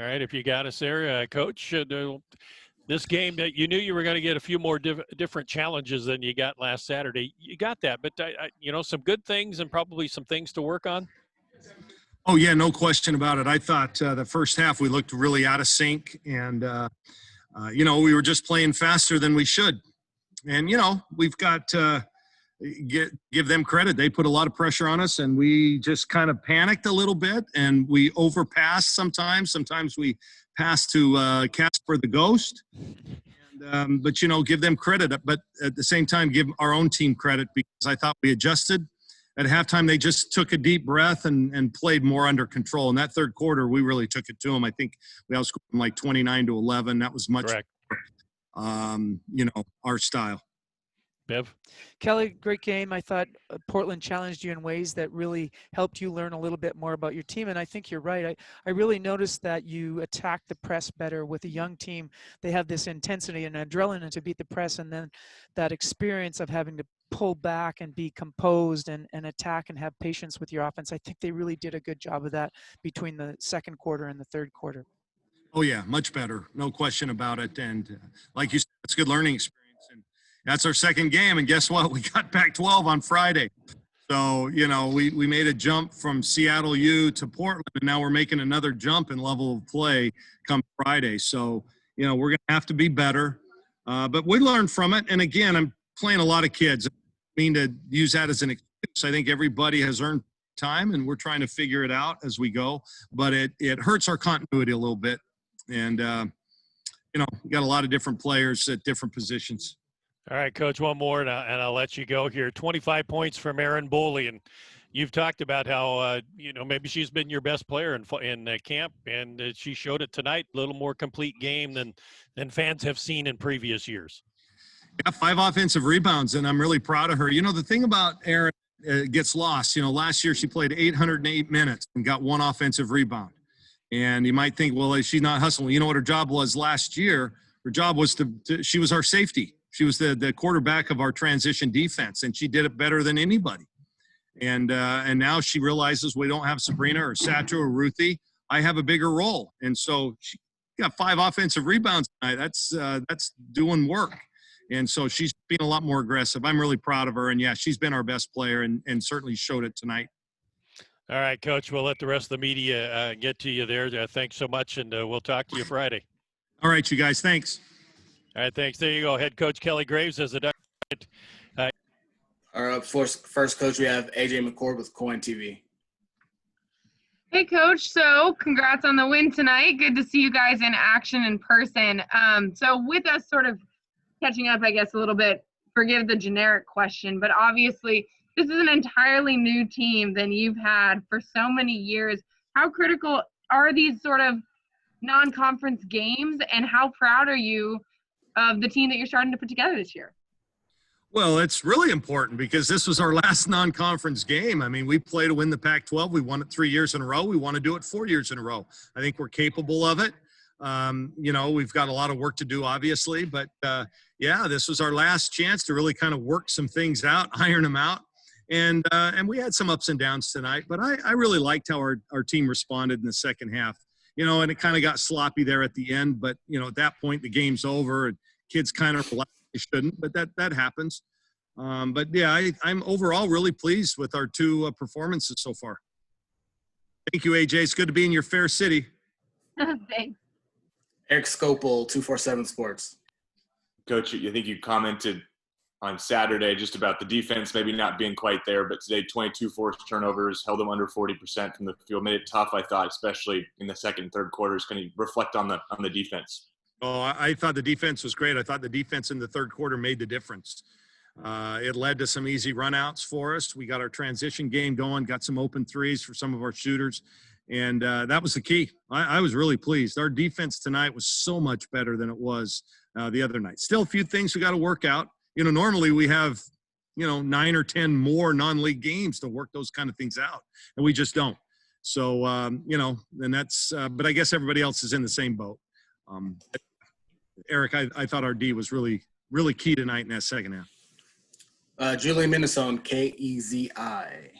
All right, if you got us there, Coach, this game that you knew you were going to get a few more different challenges than you got last Saturday. You got that, but some good things and probably some things to work on. Oh yeah, no question about it. I thought the first half we looked really out of sync, and we were just playing faster than we should. And we've got give them credit. They put a lot of pressure on us, and we just kind of panicked a little bit, and we overpassed sometimes. Sometimes we passed to Casper the Ghost. But give them credit. But at the same time, give our own team credit, because I thought we adjusted. At halftime, they just took a deep breath and played more under control. In that third quarter, we really took it to them. I think we outscored them like 29-11. That was much, our style. Bev? Kelly, great game. I thought Portland challenged you in ways that really helped you learn a little bit more about your team. And I think you're right. I really noticed that you attack the press better with a young team. They have this intensity and adrenaline to beat the press, and then that experience of having to pull back and be composed and attack and have patience with your offense. I think they really did a good job of that between the second quarter and the third quarter. Oh, yeah, much better. No question about it. And like you said, it's a good learning experience. And that's our second game. And guess what? We got Pac-12 on Friday. So, we made a jump from Seattle U to Portland, and now we're making another jump in level of play come Friday. So, we're going to have to be better. But we learned from it. And, again, I'm playing a lot of kids. I mean to use that as an excuse. I think everybody has earned time, and we're trying to figure it out as we go. But it hurts our continuity a little bit. And, we got a lot of different players at different positions. All right, Coach, one more, and I'll let you go here. 25 points from Erin Boley, and you've talked about how, maybe she's been your best player in camp, and she showed it tonight, a little more complete game than fans have seen in previous years. Yeah, 5 offensive rebounds, and I'm really proud of her. The thing about Erin gets lost. last year she played 808 minutes and got 1 offensive rebound. And you might think, well, she's not hustling. You know what her job was last year? Her job was she was our safety. She was the quarterback of our transition defense, and she did it better than anybody. And now she realizes we don't have Sabrina or Satra or Ruthie. I have a bigger role. And so she got 5 offensive rebounds tonight. That's doing work. And so she's being a lot more aggressive. I'm really proud of her. And, yeah, she's been our best player and certainly showed it tonight. All right, Coach, we'll let the rest of the media get to you there. Thanks so much, and we'll talk to you Friday. All right, you guys. Thanks. All right, thanks. There you go. Head coach Kelly Graves as the All right, first, Coach, we have AJ McCord with Coin TV. Hey, Coach. So congrats on the win tonight. Good to see you guys in action in person. So with us sort of catching up, I guess, a little bit, forgive the generic question, but obviously this is an entirely new team than you've had for so many years. How critical are these sort of non-conference games, and how proud are you of the team that you're starting to put together this year? Well, it's really important because this was our last non-conference game. I mean, we play to win the Pac-12. We won it 3 years in a row. We want to do it 4 years in a row. I think we're capable of it. We've got a lot of work to do, obviously, but this was our last chance to really kind of work some things out, iron them out. And we had some ups and downs tonight, but I really liked how our team responded in the second half. And it kind of got sloppy there at the end, but, at that point, the game's over and kids kind of relaxed. They shouldn't, but that happens. I'm overall really pleased with our 2 performances so far. Thank you, AJ. It's good to be in your fair city. Thanks. Eric Scopel, 247 Sports. Coach, I think you commented on Saturday just about the defense maybe not being quite there, but today 22 forced turnovers, held them under 40% from the field, made it tough, I thought, especially in the second and third quarters. Can you reflect on the defense? Oh, I thought the defense was great. I thought the defense in the third quarter made the difference. It led to some easy runouts for us. We got our transition game going, got some open threes for some of our shooters, and that was the key. I was really pleased. Our defense tonight was so much better than it was the other night. Still a few things we got to work out. Normally we have, 9 or 10 more non-league games to work those kind of things out, and we just don't. So, and that's but I guess everybody else is in the same boat. Eric, I thought our D was really, really key tonight in that second half. Julie Minnesota, KEZI.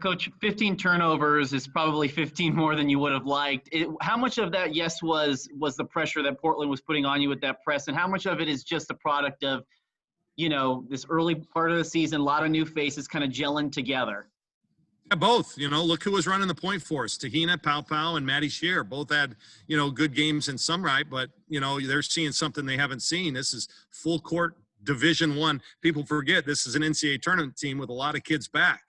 Coach, 15 turnovers is probably 15 more than you would have liked. How much of that, yes, was the pressure that Portland was putting on you with that press, and how much of it is just a product of, this early part of the season, a lot of new faces kind of gelling together? Yeah, both. Look who was running the point for us. Tahina, Pau, and Maddie Shear both had, good games in some right, but, they're seeing something they haven't seen. This is full court Division I. People forget this is an NCAA tournament team with a lot of kids back.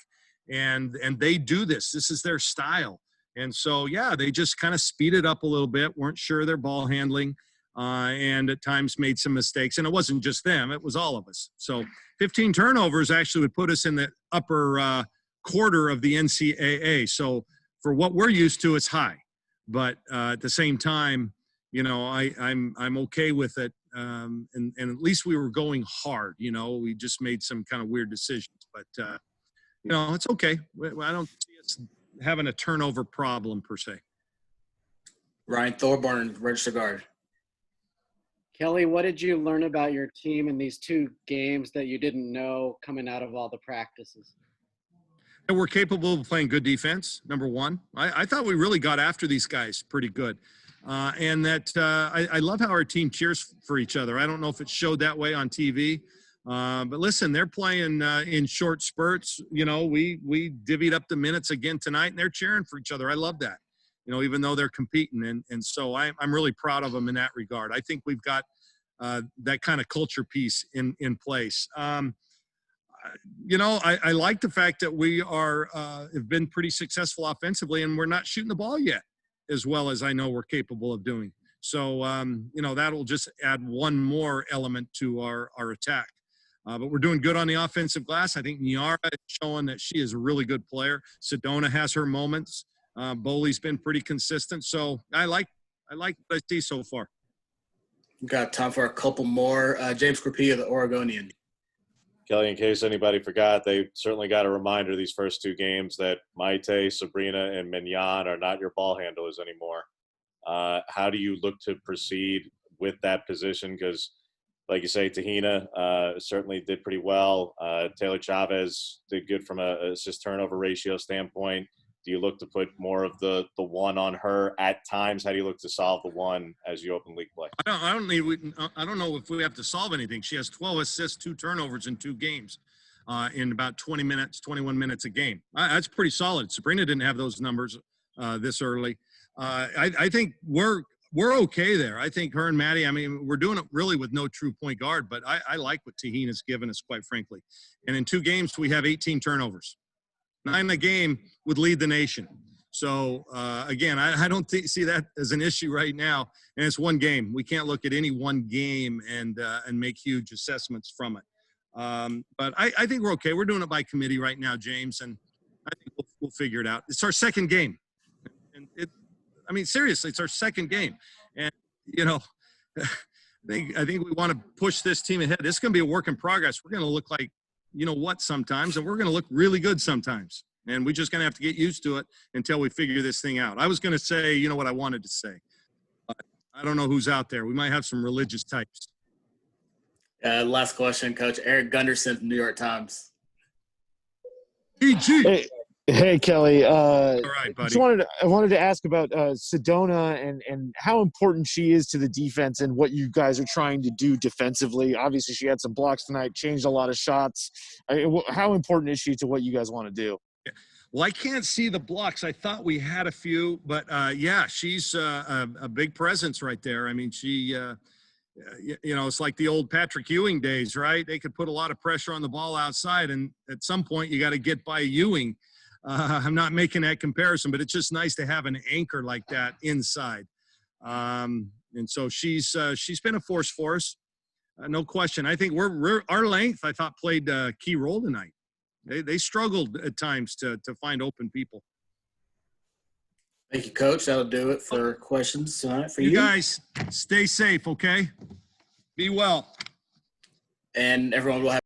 And they do this. This is their style. And so, yeah, they just kind of speeded up a little bit, weren't sure of their ball handling, and at times made some mistakes. And it wasn't just them. It was all of us. So 15 turnovers actually would put us in the upper quarter of the NCAA. So for what we're used to, it's high. But at the same time, I'm okay with it. And at least we were going hard. We just made some kind of weird decisions. But, it's okay. I don't see us having a turnover problem per se. Ryan Thorburn, register guard. Kelly, what did you learn about your team in these 2 games that you didn't know coming out of all the practices? And we're capable of playing good defense, number one. I thought we really got after these guys pretty good. And that I love how our team cheers for each other. I don't know if it showed that way on TV. But listen, they're playing in short spurts. We divvied up the minutes again tonight, and they're cheering for each other. I love that, even though they're competing. And so I'm really proud of them in that regard. I think we've got that kind of culture piece in place. I like the fact that we have been pretty successful offensively, and we're not shooting the ball yet as well as I know we're capable of doing. So, that'll just add one more element to our attack. But we're doing good on the offensive glass. I think Nyara is showing that she is a really good player. Sedona has her moments. Boley's been pretty consistent. So I like what I see so far. We've got time for a couple more. James Crepilla, the Oregonian. Kelly, in case anybody forgot, they certainly got a reminder these first 2 games that Maite, Sabrina, and Mignon are not your ball handlers anymore. How do you look to proceed with that position? Because like you say, Tahina certainly did pretty well. Taylor Chavez did good from a assist turnover ratio standpoint. Do you look to put more of the one on her at times? How do you look to solve the one as you open league play? I don't know if we have to solve anything. She has 12 assists, 2 turnovers in 2 games in about 21 minutes a game. That's pretty solid. Sabrina didn't have those numbers this early. I think we're okay there. I think her and Maddie, we're doing it really with no true point guard, but I like what Tahina's given us, quite frankly. And in 2 games, we have 18 turnovers. 9 a game would lead the nation. So, again, I don't see that as an issue right now. And it's 1 game. We can't look at any 1 game and make huge assessments from it. But I think we're okay. We're doing it by committee right now, James, and I think we'll figure it out. It's our 2nd game. And seriously, it's our 2nd game. And, I think we want to push this team ahead. This is going to be a work in progress. We're going to look like, sometimes, and we're going to look really good sometimes. And we're just going to have to get used to it until we figure this thing out. I was going to say, what I wanted to say. But I don't know who's out there. We might have some religious types. Last question, Coach. Eric Gunderson from New York Times. PG. Hey, Kelly. All right, buddy. I wanted to ask about Sedona and how important she is to the defense and what you guys are trying to do defensively. Obviously, she had some blocks tonight, changed a lot of shots. How important is she to what you guys want to do? Well, I can't see the blocks. I thought we had a few, but yeah, she's a big presence right there. She, it's like the old Patrick Ewing days, right? They could put a lot of pressure on the ball outside, and at some point you got to get by Ewing. I'm not making that comparison, but it's just nice to have an anchor like that inside. And so she's been a force for us, no question. I think our length, I thought, played a key role tonight. They struggled at times to find open people. Thank you, Coach. That'll do it for questions tonight for you. You guys, stay safe, okay? Be well. And everyone will have